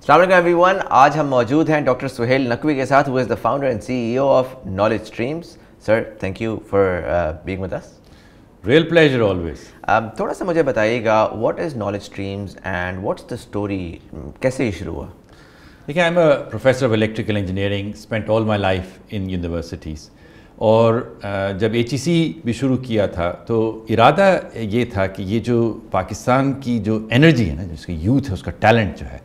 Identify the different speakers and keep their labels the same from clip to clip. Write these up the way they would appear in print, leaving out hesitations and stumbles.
Speaker 1: अस्सलाम वालेकुम एवरीवन। आज हम मौजूद हैं डॉक्टर सुहेल नकवी के साथ, who is the founder and CEO of knowledge streams. Sir, thank you for being with us.
Speaker 2: Real pleasure always.
Speaker 1: थोड़ा सा मुझे बताइएगा, what is knowledge streams and what's the story, कैसे ये शुरू हुआ?
Speaker 2: देखिए, I am a professor of electrical engineering, spent all my life in universities. और जब HEC भी शुरू किया था तो इरादा ये था कि ये जो पाकिस्तान की जो एनर्जी है ना, जिसका यूथ है, उसका टैलेंट जो है,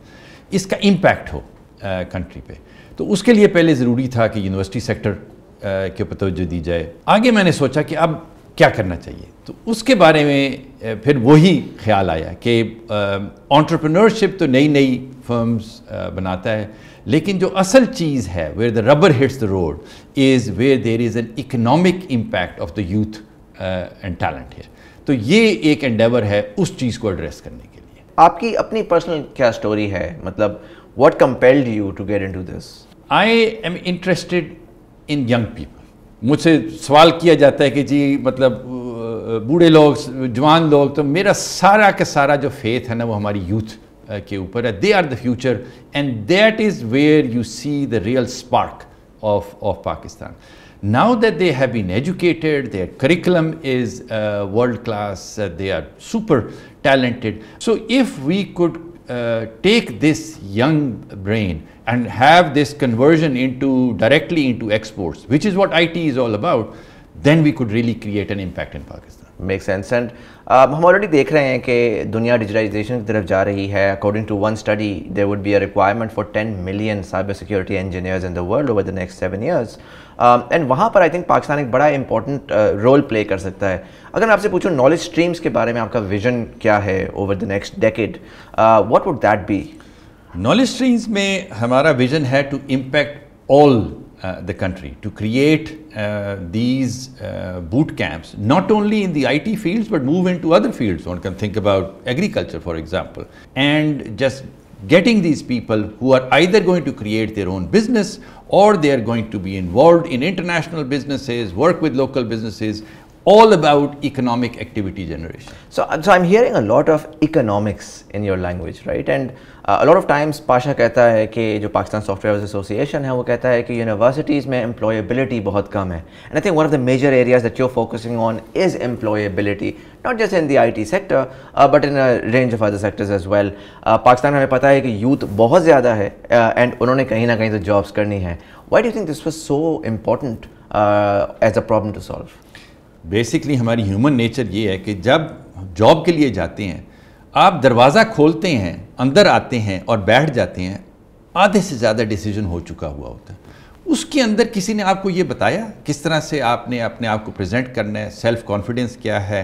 Speaker 2: इसका इम्पैक्ट हो कंट्री पे। तो उसके लिए पहले ज़रूरी था कि यूनिवर्सिटी सेक्टर के ऊपर तवज्जो दी जाए। आगे मैंने सोचा कि अब क्या करना चाहिए, तो उसके बारे में फिर वही ख्याल आया कि एंटरप्रेन्योरशिप तो नई नई फर्म्स बनाता है, लेकिन जो असल चीज़ है, where the rubber hits the road, is where there is an economic impact of the youth and talent है। तो ये एक एंडेवर है उस चीज़ को एड्रेस करने के लिए।
Speaker 1: आपकी अपनी पर्सनल क्या स्टोरी है? मतलब what compelled you to get into this?
Speaker 2: I am interested in young people. मुझसे सवाल किया जाता है कि जी मतलब बूढ़े लोग, जवान लोग, तो मेरा सारा का सारा जो फेथ है ना, वो हमारी यूथ के ऊपर है। They are the future and that is where you see the real spark of Pakistan. Now that they have been educated, their curriculum is world class, they are super talented. So if we could take this young brain and have this conversion directly into exports, which is what IT is all about, then we could really create an impact in Pakistan.
Speaker 1: Make sense. And हम already देख रहे हैं कि दुनिया digitisation की तरफ जा रही है। According to one study, there would be a requirement for 10 million cyber security engineers in the world over the next 7 years। And वहाँ पर आई थिंक पाकिस्तान एक बड़ा इंपॉर्टेंट रोल प्ले कर सकता है। अगर मैं आपसे पूछूँ नॉलेज स्ट्रीम्स के बारे में, आपका विजन क्या है over the next decade, what would that be?
Speaker 2: Knowledge streams में हमारा विजन है to impact all the country, to create these boot camps, not only in the IT fields, but move into other fields. One can think about agriculture, for example, and just getting these people who are either going to create their own business or they are going to be involved in international businesses, work with local businesses, all about economic activity generation.
Speaker 1: So I'm hearing a lot of economics in your language, right? And a lot of times Pasha कहता है कि जो Pakistan software association है, वो कहता है कि universities में एम्प्लॉयबिलिटी बहुत कम है। And I think one of the major areas that you are focusing on is employability, not just in the IT sector but in a range of other sectors as well. Pakistan में हमें पता है कि youth बहुत ज़्यादा है and उन्होंने कहीं ना कहीं तो जॉब्स करनी है। Why do you think this was so important as a problem to solve?
Speaker 2: Basically हमारी ह्यूमन नेचर ये है कि जब जॉब के लिए जाते हैं, आप दरवाज़ा खोलते हैं, अंदर आते हैं और बैठ जाते हैं, आधे से ज़्यादा डिसीजन हो चुका हुआ होता है। उसके अंदर किसी ने आपको ये बताया किस तरह से आपने अपने आप को प्रेजेंट करना है, सेल्फ कॉन्फिडेंस क्या है।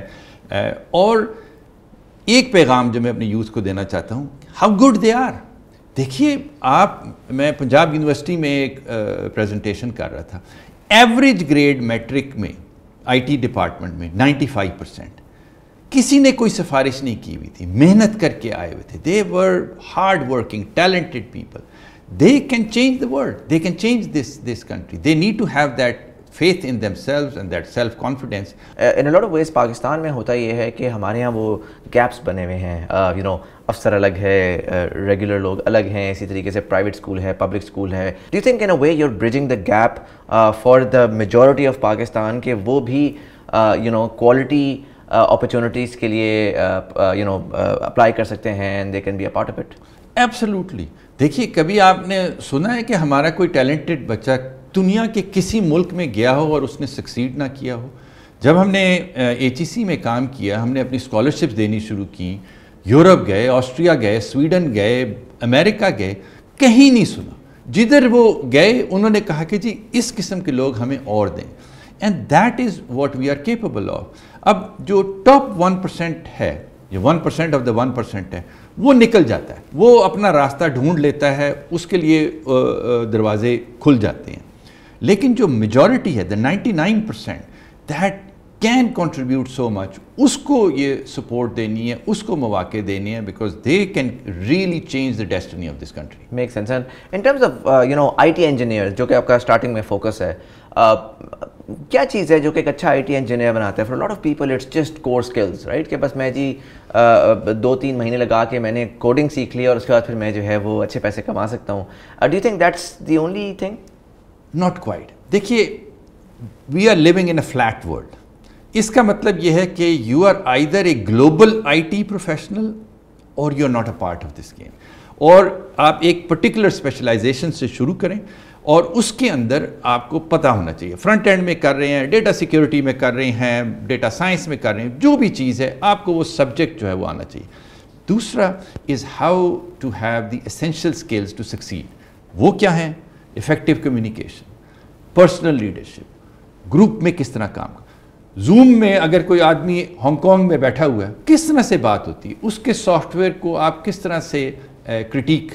Speaker 2: और एक पैगाम जो मैं अपने यूथ को देना चाहता हूँ, हाउ गुड दे आर। देखिए मैं पंजाब यूनिवर्सिटी में एक प्रेजेंटेशन कर रहा था। एवरेज ग्रेड मैट्रिक में IT डिपार्टमेंट में 95%। किसी ने कोई सिफारिश नहीं की हुई थी, मेहनत करके आए हुए थे। They were hard working, talented people. They can change the world, they can change this country. They need to have that faith in themselves and that self confidence.
Speaker 1: In a lot of ways Pakistan में होता ये है कि हमारे यहाँ वो gaps बने हुए हैं। यू नो, अफसर अलग है, रेगुलर लोग अलग हैं, इसी तरीके से प्राइवेट स्कूल है, पब्लिक स्कूल है। Do you think in a way you are bridging the gap for the majority of Pakistan के वो भी यू नो क्वालिटी अपॉर्चुनिटीज़ के लिए यू नो अप्लाई कर सकते हैं and they can be a part of it?
Speaker 2: Absolutely. देखिए, कभी आपने सुना है कि हमारा कोई टैलेंटेड बच्चा दुनिया के किसी मुल्क में गया हो और उसने सक्सीड ना किया हो? जब हमने HEC में काम किया, हमने अपनी स्कॉलरशिप्स देनी शुरू की, यूरोप गए, ऑस्ट्रिया गए, स्वीडन गए, अमेरिका गए, कहीं नहीं सुना। जिधर वो गए उन्होंने कहा कि जी इस किस्म के लोग हमें और दें, and that is what we are capable of. अब जो टॉप 1% है, जो 1% ऑफ द 1% है, वो निकल जाता है, वो अपना रास्ता ढूंढ लेता है, उसके लिए दरवाजे खुल जाते हैं। लेकिन जो मेजॉरिटी है, the 99%, that can contribute so much, उसको ये सपोर्ट देनी है, उसको मौके देने हैं, because they can really change the destiny of this country.
Speaker 1: Make sense. And in terms of you know IT engineer, जो कि आपका स्टार्टिंग में फोकस है, क्या चीज़ है जो कि एक अच्छा IT इंजीनियर बनाता है? For lot of people it's just core skills, right? कि बस मैं जी 2-3 महीने लगा के मैंने कोडिंग सीख ली और उसके बाद फिर मैं जो है वो अच्छे पैसे कमा सकता हूँ. Do you think that's the only thing?
Speaker 2: Not quite. देखिए, we are living in a flat world. इसका मतलब यह है कि you are either a global IT professional और you are not a part of this game. और आप एक पर्टिकुलर स्पेशलाइजेशन से शुरू करें और उसके अंदर आपको पता होना चाहिए. फ्रंट एंड में कर रहे हैं, डेटा सिक्योरिटी में कर रहे हैं, डेटा साइंस में कर रहे हैं, जो भी चीज़ है आपको वो सब्जेक्ट जो है वो आना चाहिए. दूसरा is how to have the essential skills to succeed. वो क्या है? Effective communication, personal leadership, group में किस तरह काम. जूम में अगर कोई आदमी हांगकांग में बैठा हुआ है, किस तरह से बात होती है, उसके सॉफ्टवेयर को आप किस तरह से क्रिटिक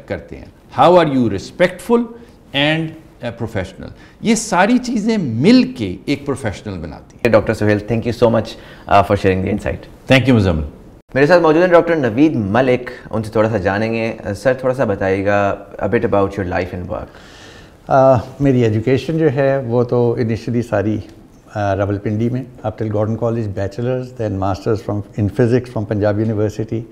Speaker 2: करते हैं. How are you respectful and professional. ये सारी चीज़ें मिल के एक प्रोफेशनल बनाती हैं.
Speaker 1: Doctor Suhail, thank you so much for sharing the insight.
Speaker 2: Thank you Muzammil.
Speaker 1: मेरे साथ मौजूद हैं डॉक्टर नवीद मलिक. उनसे थोड़ा सा जानेंगे. सर, थोड़ा सा बताइएगा a bit about your life and work.
Speaker 3: मेरी एजुकेशन जो है वो तो इनिशियली सारी रावलपिंडी में, up till Gordon college bachelors, then masters from in physics from Punjab university.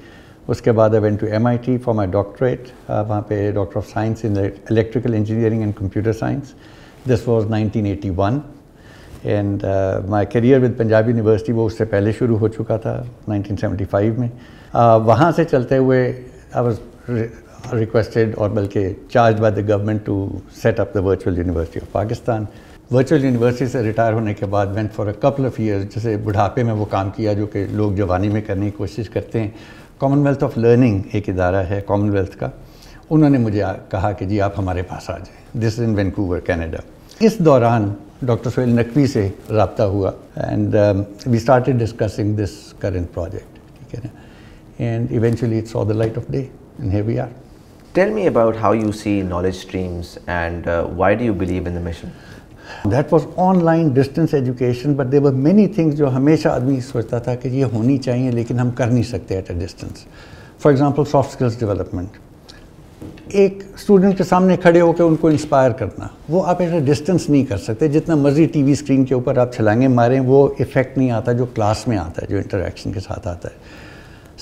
Speaker 3: उसके बाद I went to MIT for my doctorate. वहाँ पे doctor of science in electrical engineering and computer science. This was 1981 and my career with Punjab university वो उससे पहले शुरू हो चुका था 1975 में. वहाँ से चलते हुए आई वाज रिक्वेस्टेड और बल्कि charge by the government to set up the virtual university of Pakistan. Virtual university से रिटायर होने के बाद went for a couple of years, जैसे बुढ़ापे में वो काम किया जो कि लोग जवानी में करने की कोशिश करते हैं. कॉमनवेल्थ ऑफ लर्निंग एक इदारा है कॉमनवेल्थ का, उन्होंने मुझे कहा कि जी आप हमारे पास आ जाएं. This in Vancouver Canada. इस दौरान डॉक्टर सुहेल नकवी से रब्ता हुआ and we started discussing this current project. ठीक है ना. And eventually it saw the light of day and here we are.
Speaker 1: Tell me about how you see knowledge streams and why do you believe in the mission?
Speaker 3: That was online distance education, but there were many things जो हमेशा आदमी सोचता था कि ये होनी चाहिए लेकिन हम कर नहीं सकते at a distance. For example, soft skills development. एक स्टूडेंट के सामने खड़े होकर उनको इंस्पायर करना, वो आप एट अ डिस्टेंस नहीं कर सकते. जितना मर्जी TV स्क्रीन के ऊपर आप छलांगे मारें, वो इफ़ेक्ट नहीं आता जो क्लास में आता है, जो इंटरेक्शन के साथ आता है.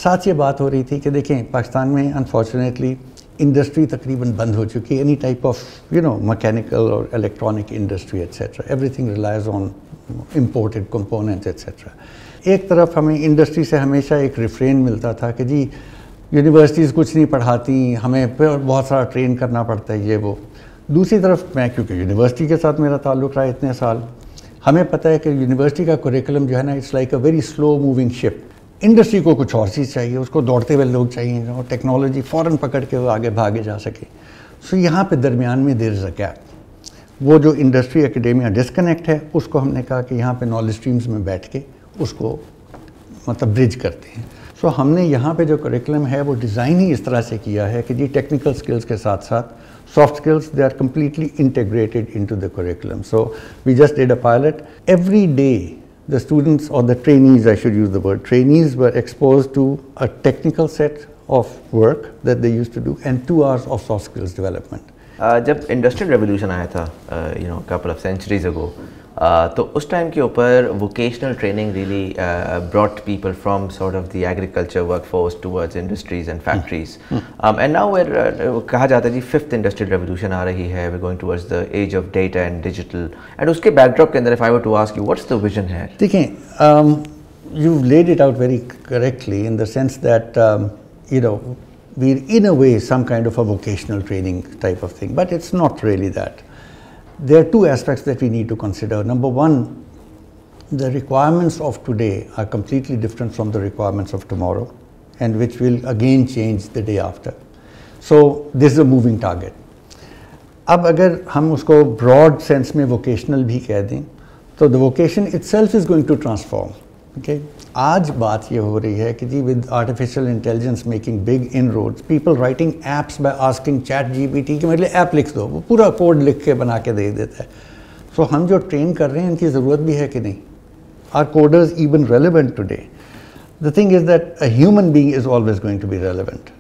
Speaker 3: साथ ये बात हो रही थी कि देखें पाकिस्तान में अनफॉर्चुनेटली इंडस्ट्री तकरीबन बंद हो चुकी है. एनी टाइप ऑफ मैकेनिकल और electronic industry etcetera, everything relies on imported components etcetera. एक तरफ हमें इंडस्ट्री से हमेशा एक रिफ्रेन मिलता था कि जी यूनिवर्सिटीज़ कुछ नहीं पढ़ाती, हमें बहुत सारा ट्रेन करना पड़ता है ये वो. दूसरी तरफ मैं क्योंकि यूनिवर्सिटी के साथ मेरा ताल्लुक़ रहा इतने साल, हमें पता है कि यूनिवर्सिटी का करिकुलम जो है ना, it's like a very slow moving ship. Industry को कुछ और चीज़ चाहिए, उसको दौड़ते हुए लोग चाहिए और टेक्नोलॉजी फ़ौरन पकड़ के वो आगे भागे जा सके. सो यहाँ पे दरमियान में देयर इज़ अ गैप. वो जो इंडस्ट्री एकेडेमिया डिस्कनेक्ट है, उसको हमने कहा कि यहाँ पे नॉलेज स्ट्रीम्स में बैठ के उसको मतलब ब्रिज करते हैं. सो हमने यहाँ पे जो करिकुलम है वो डिज़ाइन ही इस तरह से किया है कि जी टेक्निकल स्किल्स के साथ साथ soft skills, they are completely integrated into the curriculum. So we just did a pilot. Every day the students, or the trainees, I should use the word trainees, were exposed to a technical set of work that they used to do and 2 hours of soft skills development.
Speaker 1: जब industrial revolution आया था couple of centuries अगो, तो उस time के ऊपर vocational training really brought people from sort of the agriculture workforce towards industries and factories. And now where कहा जाता है जी फिफ्थ इंडस्ट्रियल रेवोल्यूशन आ रही है, we going towards the age of data and digital. And उसके backdrop के अंदर if I were to ask you what's the vision है?
Speaker 3: देखें, you've laid it out very correctly in the sense that we're in a way some kind of a vocational training type of thing, but it's not really that. There are 2 aspects that we need to consider. Number 1, the requirements of today are completely different from the requirements of tomorrow, and which will again change the day after. So this is a moving target. अब अगर हम उसको broad sense में vocational भी कह दें, तो the vocation itself is going to transform. Okay? आज बात ये हो रही है कि जी with artificial intelligence making big inroads, people writing apps by asking ChatGPT कि मेरे लिए ऐप लिख दो, वो पूरा कोड लिख के बना के दे देता है. So हम जो ट्रेन कर रहे हैं इनकी ज़रूरत भी है कि नहीं? Are coders even relevant today? The thing is that a human being is always going to be relevant.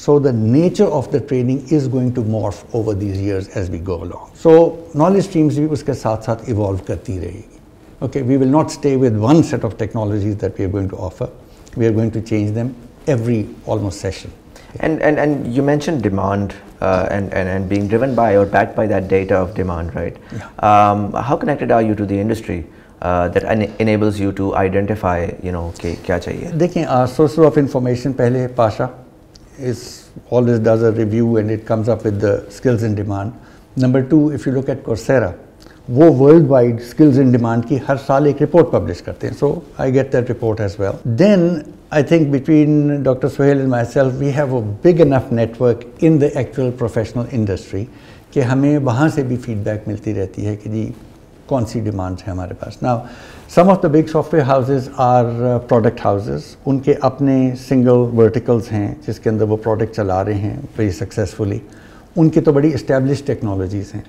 Speaker 3: So the nature of the training is going to morph over these years as we go along. So knowledge streams भी उसके साथ साथ evolve करती रहेगी. Okay, we will not stay with one set of technologies that we are going to offer. We are going to change them every almost session.
Speaker 1: And you mentioned demand and being driven by or backed by that data of demand, right?
Speaker 3: Yeah.
Speaker 1: How connected are you to the industry that enables you to identify, you know, कि क्या चाहिए?
Speaker 3: देखिए, our sources of information पहले Pasha is always does a review and it comes up with the skills in demand. Number two, if you look at Coursera, वो worldwide skills in demand की हर साल एक report publish करते हैं. So I get that report as well. Then I think between Dr. Suhail and myself, we have a big enough network in the actual professional industry कि हमें वहाँ से भी feedback मिलती रहती है कि जी कौन सी demands है हमारे पास. Now, some of the big software houses are product houses. उनके अपने single verticals हैं जिसके अंदर वो product चला रहे हैं very successfully. उनकी तो बड़ी established technologies हैं.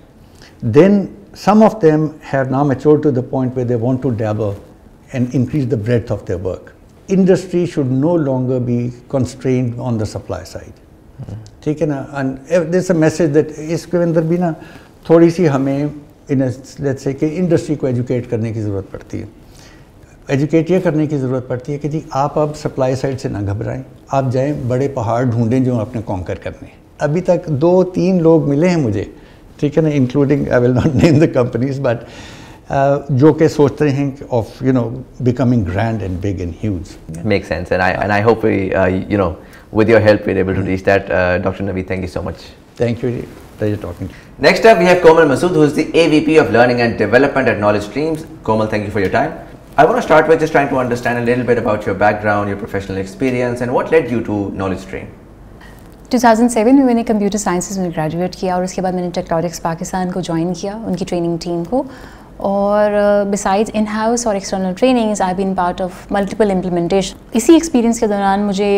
Speaker 3: Then some of them have now matured to the point where they want to dabble and increase the breadth of their work. Industry should no longer be constrained on the supply side. ठीक है ना? And there's a message that इसके अंदर भी ना थोड़ी सी हमें let's say कि इंडस्ट्री को एजुकेट करने की ज़रूरत पड़ती है. एजुकेट ये करने की ज़रूरत पड़ती है कि जी आप अब सप्लाई साइड से ना घबराएं, आप जाएं बड़े पहाड़ ढूंढें जो आपने कॉन्कर करने हैं. अभी तक 2-3 लोग मिले हैं मुझे, ठीक है ना, including I will not name the companies, but जो के सोचते हैं of you know becoming grand and big and huge.
Speaker 1: Makes sense, and I hope we you know with your help we're able to reach that. Dr. Naveed, thank you so much.
Speaker 3: Thank you. Pleasure talking to you.
Speaker 1: Next up, we have Komal Masood, who is the AVP of Learning and Development at Knowledge Streams. Komal, thank you for your time. I want to start with just trying to understand a little bit about your background, your professional experience, and what led you to Knowledge Stream.
Speaker 4: 2007 में मैंने computer sciences में graduate किया और उसके बाद मैंने टेक्नोलॉजिक्स पाकिस्तान को join किया, उनकी ट्रेनिंग टीम को. और बिसाइड्स इन हाउस और external trainings I been part of multiple implementation. इसी एक्सपीरियंस के दौरान मुझे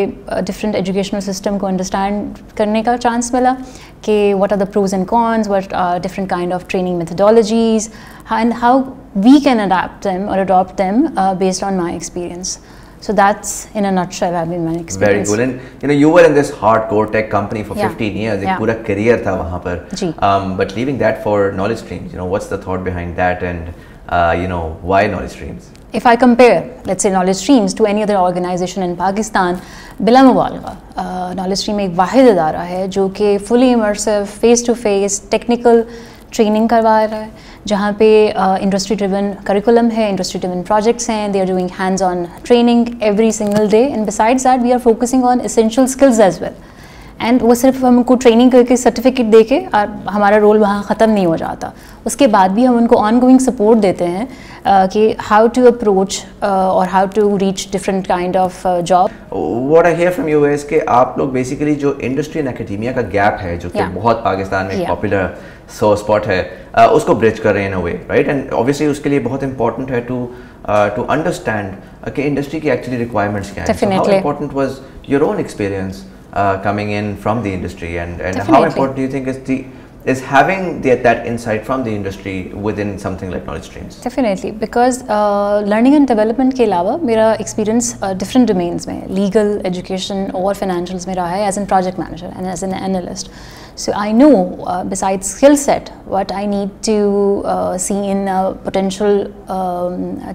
Speaker 4: डिफरेंट एजुकेशनल सिस्टम को अंडरस्टैंड करने का चांस मिला कि what are the pros and cons, what are different kind of training methodologies and how we can adapt them और adopt them based on my experience. So that's in a nutshell I've been my experience.
Speaker 1: Very cool. And you know you were in this hardcore tech company for 15 years. एक पूरा career था वहाँ पर.
Speaker 4: जी.
Speaker 1: But leaving that for Knowledge Streams, you know, what's the thought behind that, and you know, why Knowledge Streams?
Speaker 4: If I compare, let's say Knowledge Streams to any other organization in Pakistan, बिला मुबालगा Knowledge Stream एक वाहिद इदारा है जो कि fully immersive, face to face, technical training करवा रहा है, जहाँ पे इंडस्ट्री ड्रिवन करिकुलम है, इंडस्ट्री ड्रिवन प्रोजेक्ट्स हैं, they are doing hands on training every single day, and besides that we are focusing on essential skills as well. And वो सिर्फ हमको ट्रेनिंग करके सर्टिफिकेट दे के हमारा रोल वहाँ ख़त्म नहीं हो जाता, उसके बाद भी हम उनको ऑन गोइंग सपोर्ट देते हैं कि हाउ टू अप्रोच और how to reach different kind of job.
Speaker 1: What I hear from you is कि आप लोग बेसिकली जो इंडस्ट्री एंड एकेडेमिया का गैप है जो कि बहुत पाकिस्तान में पॉपुलर सो स्पॉट है, उसको ब्रिज कर रहे हैं इन a way, right? And obviously उसके लिए बहुत इंपॉर्टेंट है टू अंडरस्टैंड कि इंडस्ट्री की एक्चुअली रिक्वायरमेंट्स क्या हैं. How important was your own experience coming in from the industry, and how important do you think is having that insight from the industry within something like Knowledge Streams?
Speaker 4: Definitely, because learning and development के अलावा मेरा experience different domains में legal, education और financials में रहा है as a project manager and as an analyst. So I know besides skill set what I need to see in a potential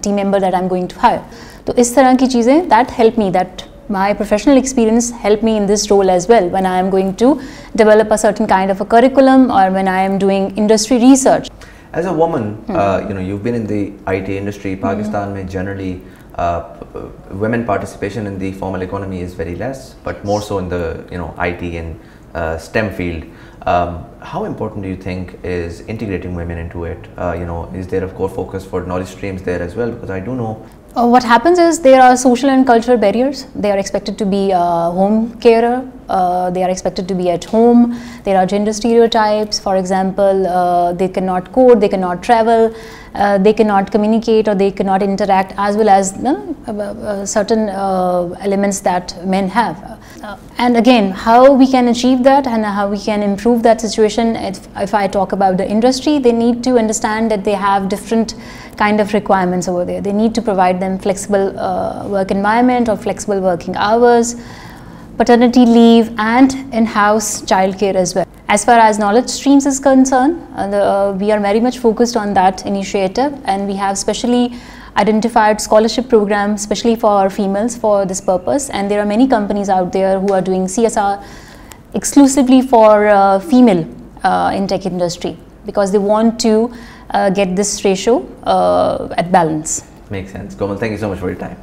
Speaker 4: team member that I'm going to hire. तो इस तरह की चीज़ें that help me, that my professional experience helped me in this role as well when I am going to develop a certain kind of a curriculum or when I am doing industry research.
Speaker 1: As a woman, you know, you've been in the IT industry. Pakistan mein generally women participation in the formal economy is very less, but more so in the, you know, IT and STEM field. How important do you think is integrating women into it? You know, is there a core focus for Knowledge Streams there as well? Because I do know
Speaker 4: what happens is there are social and cultural barriers. They are expected to be a home carer. They are expected to be at home. There are gender stereotypes. For example, they cannot code, they cannot travel, they cannot communicate, or they cannot interact as well as certain elements that men have. And again, how we can achieve that and how we can improve that situation, if I talk about the industry, they need to understand that they have different kind of requirements over there. They need to provide them flexible work environment or flexible working hours. paternity leave, and in-house childcare as well. As far as knowledge streams is concerned, we are very much focused on that initiative, and we have specially identified scholarship programs especially for females for this purpose, and there are many companies out there who are doing CSR exclusively for female in tech industry, because they want to get this ratio at balance.
Speaker 1: Makes sense. Komal, thank you so much for your time.